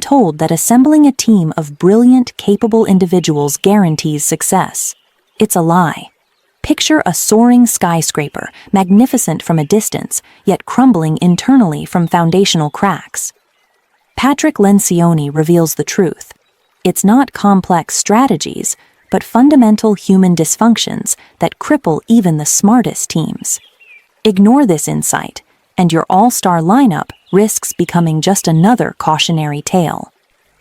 told that assembling a team of brilliant, capable individuals guarantees success. It's a lie. Picture a soaring skyscraper, magnificent from a distance, yet crumbling internally from foundational cracks. Patrick Lencioni reveals the truth. It's not complex strategies, but fundamental human dysfunctions that cripple even the smartest teams. Ignore this insight, and your all-star lineup risks becoming just another cautionary tale.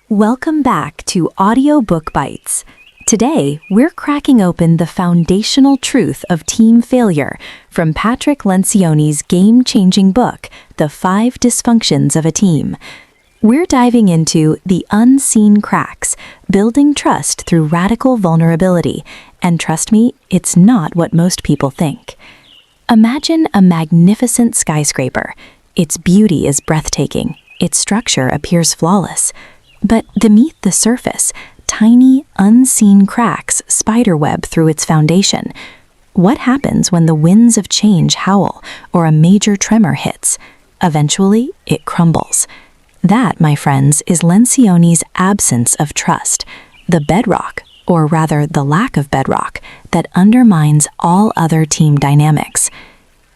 Welcome back to Audiobook Bites. Today, we're cracking open the foundational truth of team failure from Patrick Lencioni's game-changing book, The Five Dysfunctions of a Team. We're diving into the unseen cracks, building trust through radical vulnerability, and trust me, it's not what most people think. Imagine a magnificent skyscraper. Its beauty is breathtaking, its structure appears flawless. But beneath the surface, tiny, unseen cracks spiderweb through its foundation. What happens when the winds of change howl or a major tremor hits? Eventually, it crumbles. That, my friends, is Lencioni's absence of trust, the bedrock, or rather the lack of bedrock, that undermines all other team dynamics.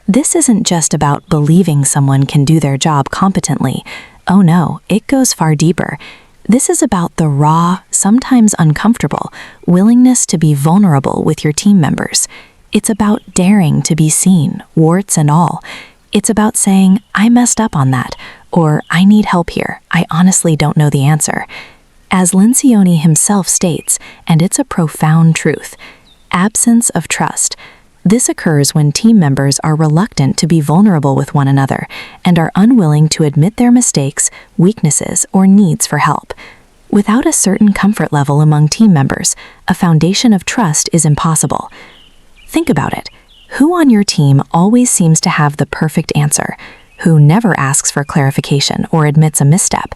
This isn't just about believing someone can do their job competently. Oh no, it goes far deeper. This is about the raw, sometimes uncomfortable, willingness to be vulnerable with your team members. It's about daring to be seen, warts and all. It's about saying, I messed up on that, or I need help here, I honestly don't know the answer. As Lencioni himself states, and it's a profound truth, absence of trust. This occurs when team members are reluctant to be vulnerable with one another and are unwilling to admit their mistakes, weaknesses, or needs for help. Without a certain comfort level among team members, a foundation of trust is impossible. Think about it. Who on your team always seems to have the perfect answer? Who never asks for clarification or admits a misstep?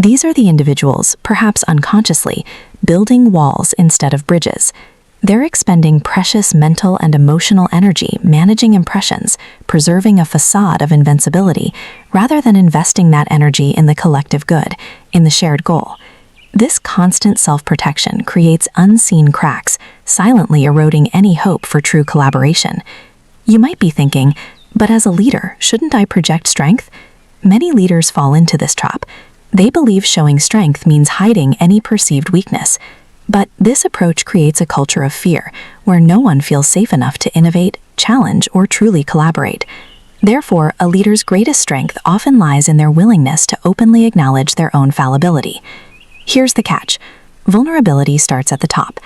These are the individuals, perhaps unconsciously, building walls instead of bridges. They're expending precious mental and emotional energy managing impressions, preserving a facade of invincibility, rather than investing that energy in the collective good, in the shared goal. This constant self-protection creates unseen cracks, silently eroding any hope for true collaboration. You might be thinking, but as a leader, shouldn't I project strength? Many leaders fall into this trap. They believe showing strength means hiding any perceived weakness. But this approach creates a culture of fear, where no one feels safe enough to innovate, challenge, or truly collaborate. Therefore, a leader's greatest strength often lies in their willingness to openly acknowledge their own fallibility. Here's the catch. Vulnerability starts at the top.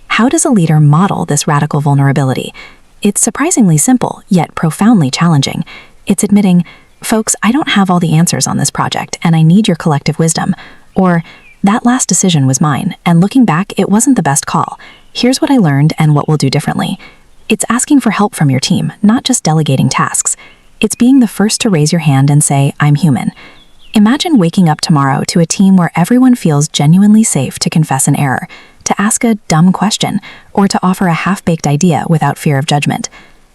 How does a leader model this radical vulnerability? It's surprisingly simple, yet profoundly challenging. It's admitting, folks, I don't have all the answers on this project, and I need your collective wisdom. Or, that last decision was mine, and looking back, it wasn't the best call. Here's what I learned and what we'll do differently. It's asking for help from your team, not just delegating tasks. It's being the first to raise your hand and say, I'm human. Imagine waking up tomorrow to a team where everyone feels genuinely safe to confess an error, to ask a dumb question, or to offer a half-baked idea without fear of judgment.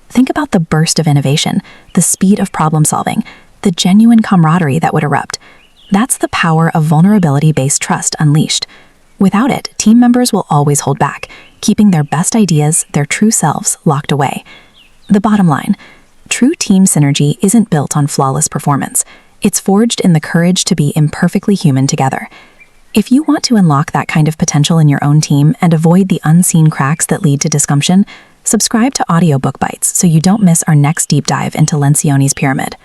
Think about the burst of innovation, the speed of problem solving, the genuine camaraderie that would erupt. That's the power of vulnerability-based trust unleashed. Without it, team members will always hold back, keeping their best ideas, their true selves, locked away. The bottom line, true team synergy isn't built on flawless performance. It's forged in the courage to be imperfectly human together. If you want to unlock that kind of potential in your own team and avoid the unseen cracks that lead to dysfunction, subscribe to Audiobook Bites so you don't miss our next deep dive into Lencioni's pyramid.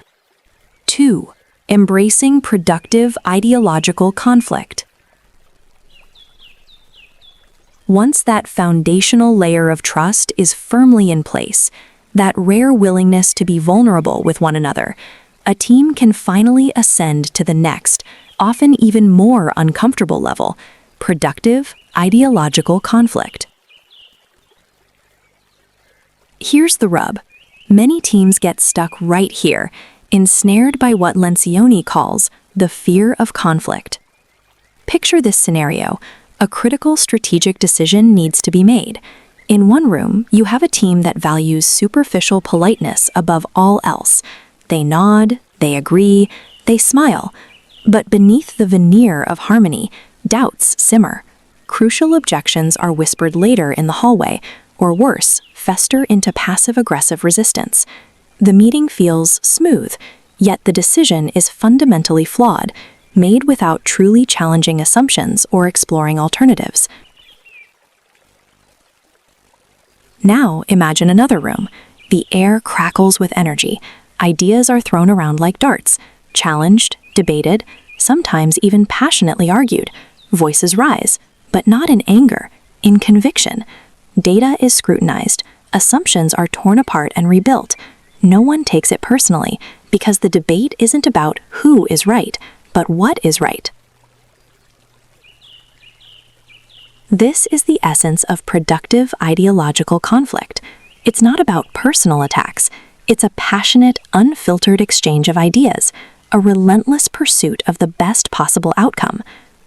2. Embracing productive ideological conflict. Once that foundational layer of trust is firmly in place, that rare willingness to be vulnerable with one another, a team can finally ascend to the next, often even more uncomfortable level, productive ideological conflict. Here's the rub. Many teams get stuck right here, ensnared by what Lencioni calls the fear of conflict. Picture this scenario. A critical strategic decision needs to be made. In one room, you have a team that values superficial politeness above all else. They nod, they agree, they smile. But beneath the veneer of harmony, doubts simmer. Crucial objections are whispered later in the hallway, or worse, fester into passive-aggressive resistance. The meeting feels smooth, yet the decision is fundamentally flawed, made without truly challenging assumptions or exploring alternatives. Now imagine another room. The air crackles with energy. Ideas are thrown around like darts, challenged, debated, sometimes even passionately argued. Voices rise, but not in anger, in conviction. Data is scrutinized. Assumptions are torn apart and rebuilt. No one takes it personally, because the debate isn't about who is right, but what is right. This is the essence of productive ideological conflict. It's not about personal attacks. It's a passionate, unfiltered exchange of ideas, a relentless pursuit of the best possible outcome.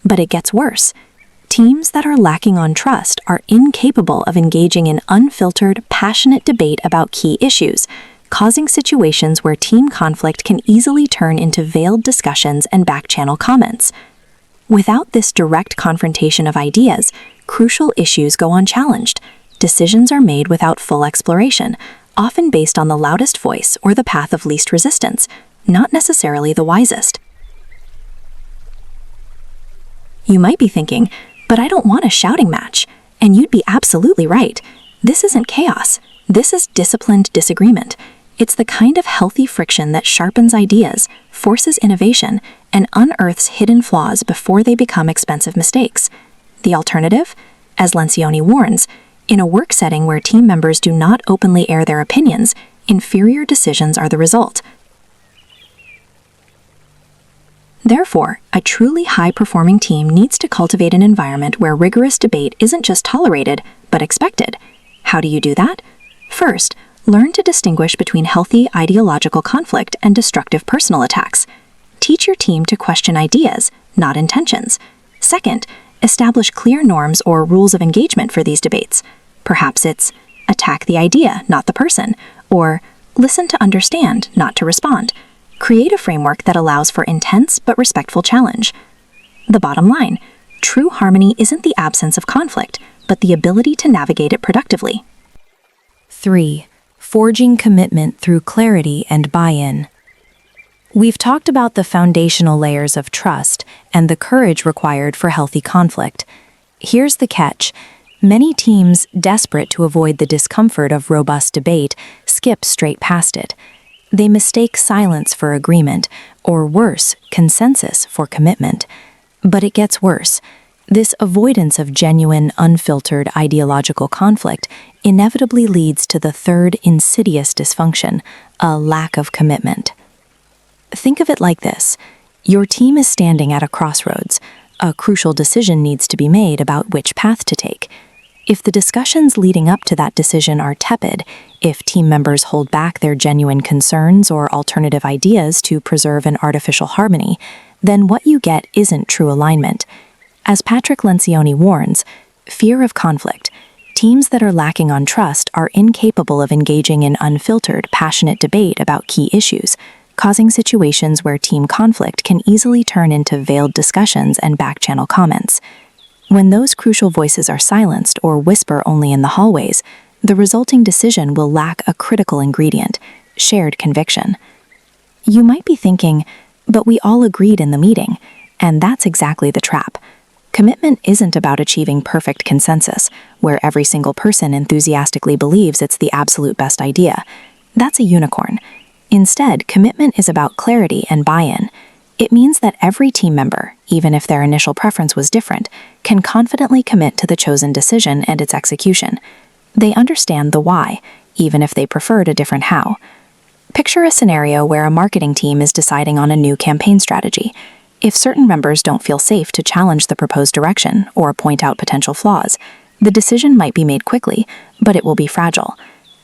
But it gets worse. Teams that are lacking on trust are incapable of engaging in unfiltered, passionate debate about key issues, causing situations where team conflict can easily turn into veiled discussions and back-channel comments. Without this direct confrontation of ideas, crucial issues go unchallenged. Decisions are made without full exploration, often based on the loudest voice or the path of least resistance, not necessarily the wisest. You might be thinking, but I don't want a shouting match. And you'd be absolutely right. This isn't chaos. This is disciplined disagreement. It's the kind of healthy friction that sharpens ideas, forces innovation, and unearths hidden flaws before they become expensive mistakes. The alternative? As Lencioni warns, in a work setting where team members do not openly air their opinions, inferior decisions are the result. Therefore, a truly high-performing team needs to cultivate an environment where rigorous debate isn't just tolerated, but expected. How do you do that? First, learn to distinguish between healthy ideological conflict and destructive personal attacks. Teach your team to question ideas, not intentions. Second, establish clear norms or rules of engagement for these debates. Perhaps it's attack the idea, not the person, or listen to understand, not to respond. Create a framework that allows for intense but respectful challenge. The bottom line, true harmony isn't the absence of conflict, but the ability to navigate it productively. 3. Forging commitment through clarity and buy-in. We've talked about the foundational layers of trust and the courage required for healthy conflict. Here's the catch. Many teams, desperate to avoid the discomfort of robust debate, skip straight past it. They mistake silence for agreement, or worse, consensus for commitment. But it gets worse. This avoidance of genuine, unfiltered ideological conflict inevitably leads to the third insidious dysfunction, a lack of commitment. Think of it like this. Your team is standing at a crossroads. A crucial decision needs to be made about which path to take. If the discussions leading up to that decision are tepid, if team members hold back their genuine concerns or alternative ideas to preserve an artificial harmony, then what you get isn't true alignment. As Patrick Lencioni warns, fear of conflict. Teams that are lacking on trust are incapable of engaging in unfiltered, passionate debate about key issues, causing situations where team conflict can easily turn into veiled discussions and back-channel comments. When those crucial voices are silenced or whisper only in the hallways, the resulting decision will lack a critical ingredient, shared conviction. You might be thinking, but we all agreed in the meeting, and that's exactly the trap. Commitment isn't about achieving perfect consensus, where every single person enthusiastically believes it's the absolute best idea. That's a unicorn. Instead, commitment is about clarity and buy-in. It means that every team member, even if their initial preference was different, can confidently commit to the chosen decision and its execution. They understand the why, even if they preferred a different how. Picture a scenario where a marketing team is deciding on a new campaign strategy. If certain members don't feel safe to challenge the proposed direction or point out potential flaws, the decision might be made quickly, but it will be fragile.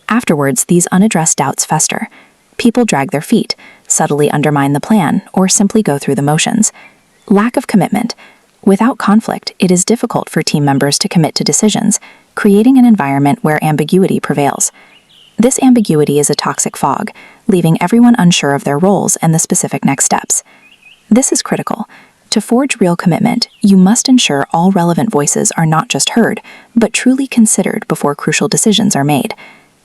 Afterwards, these unaddressed doubts fester. People drag their feet, subtly undermine the plan, or simply go through the motions. Lack of commitment. Without conflict, it is difficult for team members to commit to decisions, creating an environment where ambiguity prevails. This ambiguity is a toxic fog, leaving everyone unsure of their roles and the specific next steps. This is critical. To forge real commitment, you must ensure all relevant voices are not just heard, but truly considered before crucial decisions are made.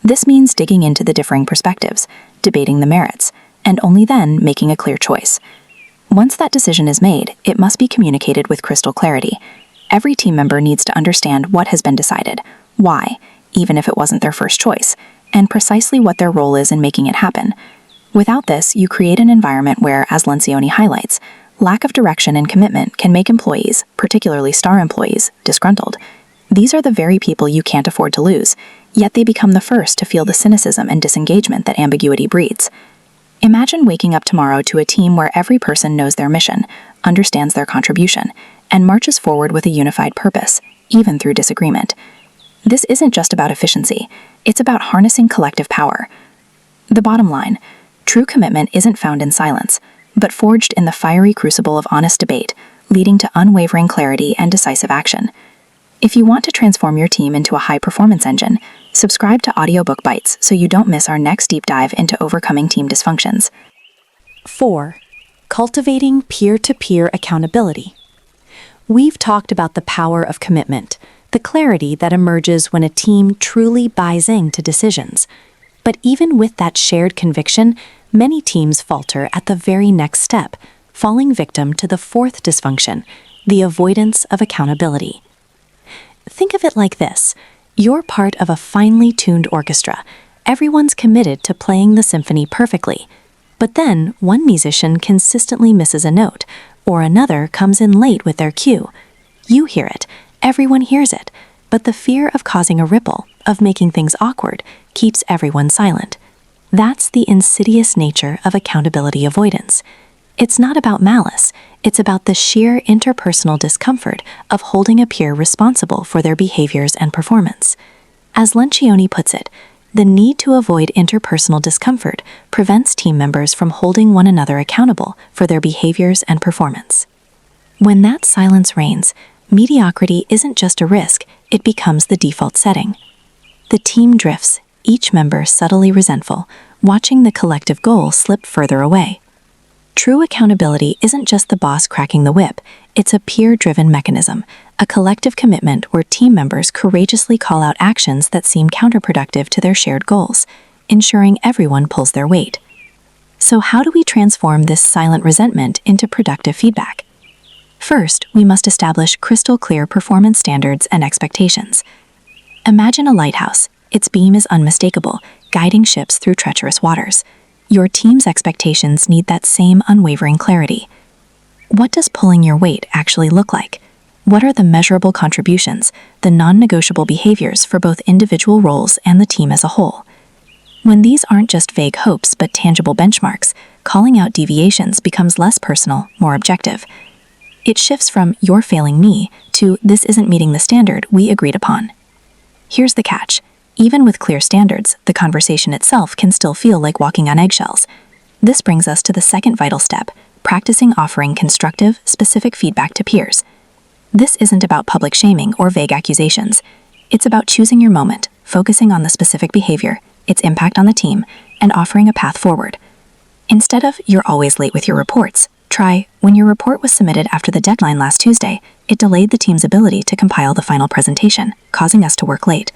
This means digging into the differing perspectives, debating the merits, and only then making a clear choice. Once that decision is made, it must be communicated with crystal clarity. Every team member needs to understand what has been decided, why, even if it wasn't their first choice, and precisely what their role is in making it happen. Without this, you create an environment where, as Lencioni highlights, lack of direction and commitment can make employees, particularly star employees, disgruntled. These are the very people you can't afford to lose, yet they become the first to feel the cynicism and disengagement that ambiguity breeds. Imagine waking up tomorrow to a team where every person knows their mission, understands their contribution, and marches forward with a unified purpose, even through disagreement. This isn't just about efficiency, it's about harnessing collective power. The bottom line, true commitment isn't found in silence, but forged in the fiery crucible of honest debate, leading to unwavering clarity and decisive action. If you want to transform your team into a high-performance engine, subscribe to Audiobook Bites so you don't miss our next deep dive into overcoming team dysfunctions. 4. Cultivating peer-to-peer accountability. We've talked about the power of commitment, the clarity that emerges when a team truly buys into decisions. But even with that shared conviction, many teams falter at the very next step, falling victim to the fourth dysfunction, the avoidance of accountability. Think of it like this. You're part of a finely tuned orchestra. Everyone's committed to playing the symphony perfectly. But then, one musician consistently misses a note, or another comes in late with their cue. You hear it, everyone hears it, but the fear of causing a ripple, of making things awkward, keeps everyone silent. That's the insidious nature of accountability avoidance. It's not about malice, it's about the sheer interpersonal discomfort of holding a peer responsible for their behaviors and performance. As Lencioni puts it, the need to avoid interpersonal discomfort prevents team members from holding one another accountable for their behaviors and performance. When that silence reigns, mediocrity isn't just a risk, it becomes the default setting. The team drifts, each member subtly resentful, watching the collective goal slip further away. True accountability isn't just the boss cracking the whip, it's a peer-driven mechanism, a collective commitment where team members courageously call out actions that seem counterproductive to their shared goals, ensuring everyone pulls their weight. So how do we transform this silent resentment into productive feedback? First, we must establish crystal clear performance standards and expectations. Imagine a lighthouse. Its beam is unmistakable, guiding ships through treacherous waters. Your team's expectations need that same unwavering clarity. What does pulling your weight actually look like? What are the measurable contributions, the non-negotiable behaviors for both individual roles and the team as a whole? When these aren't just vague hopes but tangible benchmarks, calling out deviations becomes less personal, more objective. It shifts from "you're failing me" to "this isn't meeting the standard we agreed upon." Here's the catch. Even with clear standards, the conversation itself can still feel like walking on eggshells. This brings us to the second vital step, practicing offering constructive, specific feedback to peers. This isn't about public shaming or vague accusations. It's about choosing your moment, focusing on the specific behavior, its impact on the team, and offering a path forward. Instead of "you're always late with your reports," try "when your report was submitted after the deadline last Tuesday, it delayed the team's ability to compile the final presentation, causing us to work late.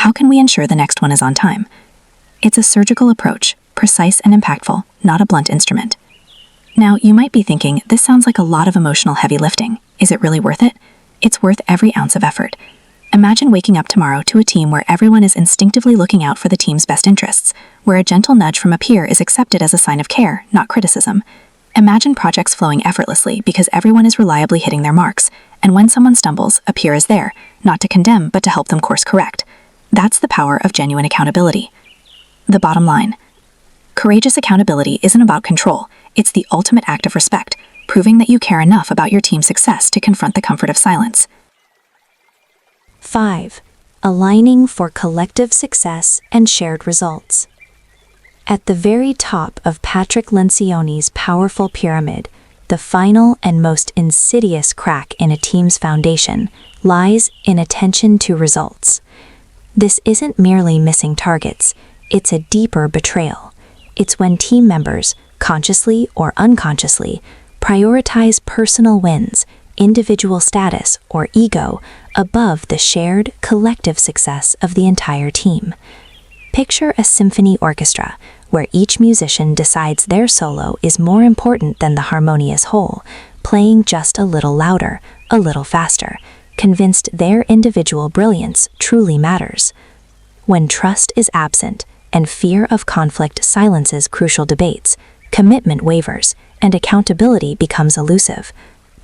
How can we ensure the next one is on time?" It's a surgical approach, precise and impactful, not a blunt instrument. Now, you might be thinking, this sounds like a lot of emotional heavy lifting. Is it really worth it? It's worth every ounce of effort. Imagine waking up tomorrow to a team where everyone is instinctively looking out for the team's best interests, where a gentle nudge from a peer is accepted as a sign of care, not criticism. Imagine projects flowing effortlessly because everyone is reliably hitting their marks, and when someone stumbles, a peer is there, not to condemn but to help them course correct. That's the power of genuine accountability. The bottom line. Courageous accountability isn't about control, it's the ultimate act of respect, proving that you care enough about your team's success to confront the comfort of silence. 5. Aligning for collective success and shared results. At the very top of Patrick Lencioni's powerful pyramid, the final and most insidious crack in a team's foundation lies in attention to results. This isn't merely missing targets, it's a deeper betrayal. It's when team members, consciously or unconsciously, Prioritize personal wins, individual status, or ego above the shared, collective success of the entire team. Picture a symphony orchestra where each musician decides their solo is more important than the harmonious whole, playing just a little louder, a little faster, convinced their individual brilliance truly matters. When trust is absent and fear of conflict silences crucial debates, commitment wavers and accountability becomes elusive.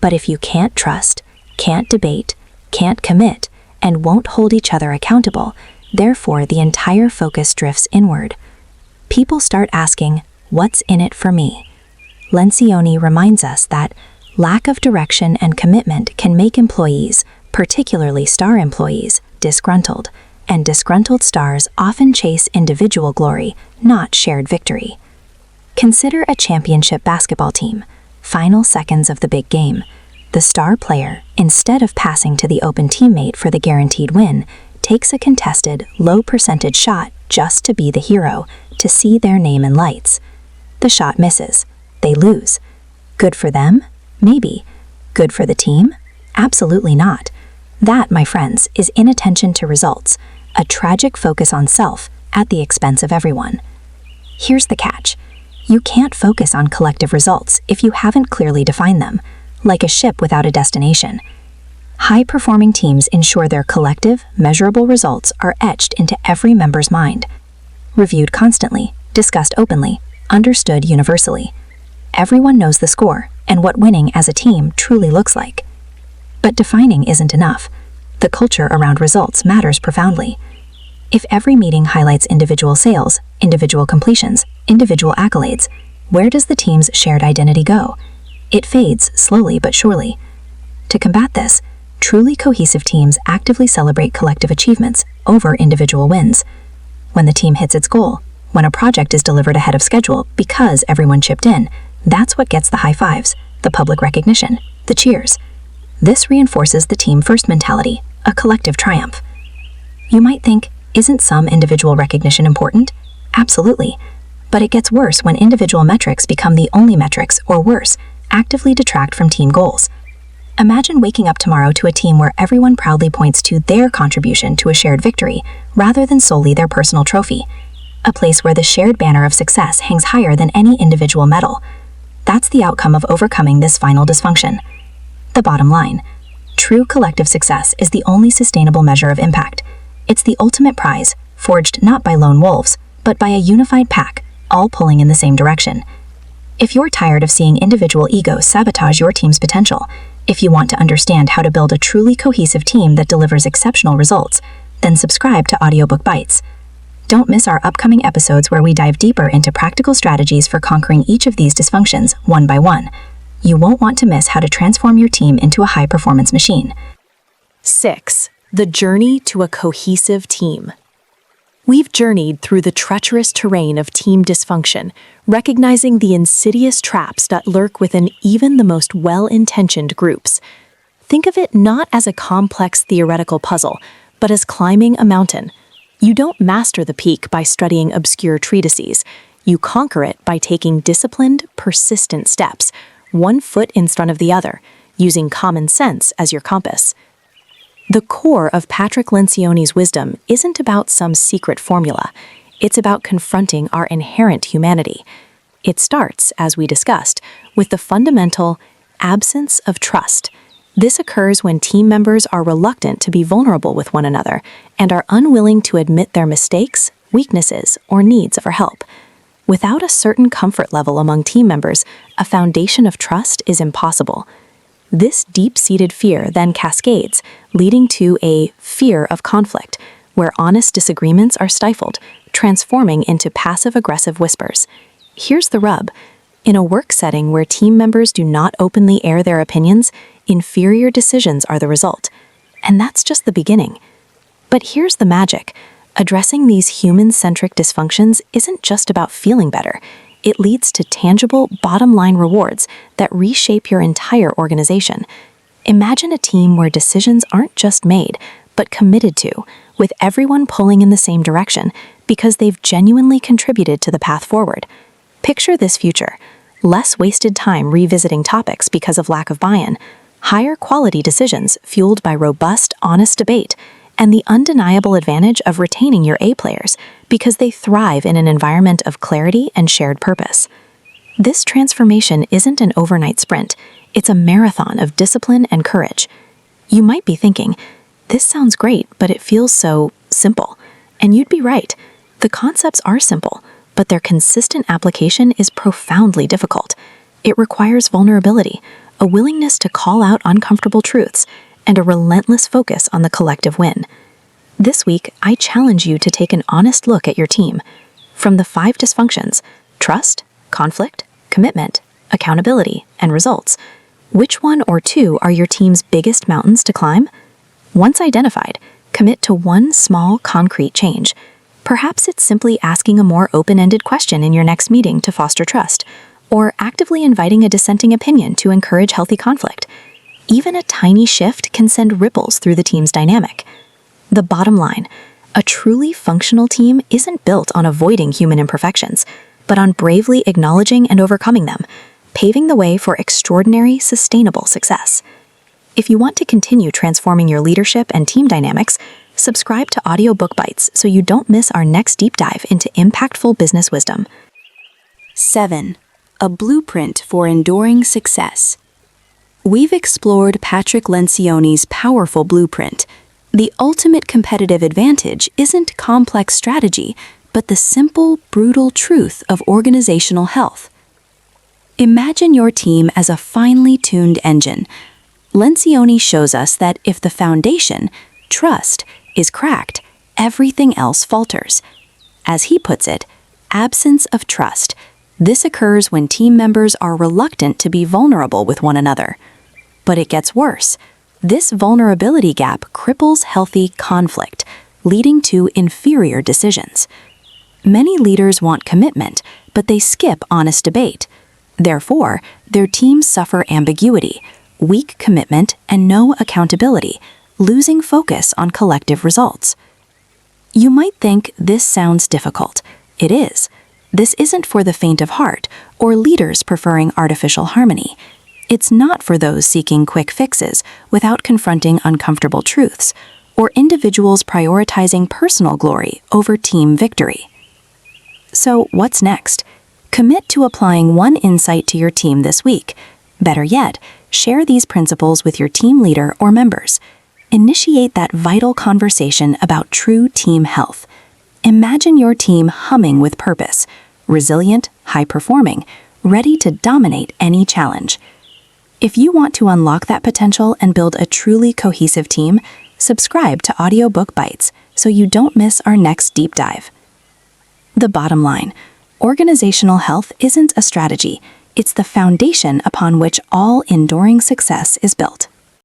But if you can't trust, can't debate, can't commit, and won't hold each other accountable, therefore the entire focus drifts inward. People start asking, "What's in it for me?" Lencioni reminds us that lack of direction and commitment can make employees, particularly star employees, disgruntled, and disgruntled stars often chase individual glory, not shared victory. Consider a championship basketball team. Final seconds of the big game. The star player, instead of passing to the open teammate for the guaranteed win, takes a contested, low-percentage shot just to be the hero, to see their name in lights. The shot misses. They lose. Good for them? Maybe. Good for the team? Absolutely not. That, my friends, is inattention to results, a tragic focus on self at the expense of everyone. Here's the catch. You can't focus on collective results if you haven't clearly defined them, like a ship without a destination. High-performing teams ensure their collective, measurable results are etched into every member's mind. Reviewed constantly, discussed openly, understood universally. Everyone knows the score and what winning as a team truly looks like. But defining isn't enough. The culture around results matters profoundly. If every meeting highlights individual sales, individual completions, individual accolades, where does the team's shared identity go? It fades slowly but surely. To combat this, truly cohesive teams actively celebrate collective achievements over individual wins. When the team hits its goal, when a project is delivered ahead of schedule because everyone chipped in, that's what gets the high fives, the public recognition, the cheers. This reinforces the team-first mentality, a collective triumph. You might think, isn't some individual recognition important? Absolutely. But it gets worse when individual metrics become the only metrics, or worse, actively detract from team goals. Imagine waking up tomorrow to a team where everyone proudly points to their contribution to a shared victory, rather than solely their personal trophy. A place where the shared banner of success hangs higher than any individual medal. That's the outcome of overcoming this final dysfunction. The bottom line: true collective success is the only sustainable measure of impact. It's the ultimate prize, forged not by lone wolves, but by a unified pack, all pulling in the same direction. If you're tired of seeing individual egos sabotage your team's potential, if you want to understand how to build a truly cohesive team that delivers exceptional results, then subscribe to Audiobook Bites. Don't miss our upcoming episodes where we dive deeper into practical strategies for conquering each of these dysfunctions one by one. You won't want to miss how to transform your team into a high-performance machine. 6. The journey to a cohesive team. We've journeyed through the treacherous terrain of team dysfunction, recognizing the insidious traps that lurk within even the most well-intentioned groups. Think of it not as a complex theoretical puzzle, but as climbing a mountain. You don't master the peak by studying obscure treatises. You conquer it by taking disciplined, persistent steps, one foot in front of the other, using common sense as your compass. The core of Patrick Lencioni's wisdom isn't about some secret formula. It's about confronting our inherent humanity. It starts, as we discussed, with the fundamental absence of trust. This occurs when team members are reluctant to be vulnerable with one another and are unwilling to admit their mistakes, weaknesses, or needs for help. Without a certain comfort level among team members, a foundation of trust is impossible. This deep-seated fear then cascades, leading to a fear of conflict, where honest disagreements are stifled, transforming into passive-aggressive whispers. Here's the rub. In a work setting where team members do not openly air their opinions, inferior decisions are the result. And that's just the beginning. But here's the magic. Addressing these human-centric dysfunctions isn't just about feeling better. It leads to tangible, bottom-line rewards that reshape your entire organization. Imagine a team where decisions aren't just made, but committed to, with everyone pulling in the same direction because they've genuinely contributed to the path forward. Picture this future: less wasted time revisiting topics because of lack of buy-in, higher quality decisions fueled by robust, honest debate, and the undeniable advantage of retaining your A players because they thrive in an environment of clarity and shared purpose. This transformation isn't an overnight sprint, it's a marathon of discipline and courage. You might be thinking, this sounds great, but it feels so simple. And you'd be right. The concepts are simple, but their consistent application is profoundly difficult. It requires vulnerability, a willingness to call out uncomfortable truths, and a relentless focus on the collective win. This week, I challenge you to take an honest look at your team. From the 5 dysfunctions, trust, conflict, commitment, accountability, and results, which one or two are your team's biggest mountains to climb? Once identified, commit to one small, concrete change. Perhaps it's simply asking a more open-ended question in your next meeting to foster trust, or actively inviting a dissenting opinion to encourage healthy conflict. Even a tiny shift can send ripples through the team's dynamic. The bottom line, a truly functional team isn't built on avoiding human imperfections, but on bravely acknowledging and overcoming them, paving the way for extraordinary, sustainable success. If you want to continue transforming your leadership and team dynamics, subscribe to Audiobook Bites so you don't miss our next deep dive into impactful business wisdom. 7. A blueprint for enduring success. We've explored Patrick Lencioni's powerful blueprint. The ultimate competitive advantage isn't complex strategy, but the simple, brutal truth of organizational health. Imagine your team as a finely tuned engine. Lencioni shows us that if the foundation, trust, is cracked, everything else falters. As he puts it, absence of trust. This occurs when team members are reluctant to be vulnerable with one another. But it gets worse. This vulnerability gap cripples healthy conflict, leading to inferior decisions. Many leaders want commitment, but they skip honest debate. Therefore, their teams suffer ambiguity, weak commitment, and no accountability, losing focus on collective results. You might think this sounds difficult. It is. This isn't for the faint of heart or leaders preferring artificial harmony. It's not for those seeking quick fixes without confronting uncomfortable truths, or individuals prioritizing personal glory over team victory. So what's next? Commit to applying one insight to your team this week. Better yet, share these principles with your team leader or members. Initiate that vital conversation about true team health. Imagine your team humming with purpose, resilient, high-performing, ready to dominate any challenge. If you want to unlock that potential and build a truly cohesive team, subscribe to Audiobook Bites so you don't miss our next deep dive. The bottom line, organizational health isn't a strategy, it's the foundation upon which all enduring success is built.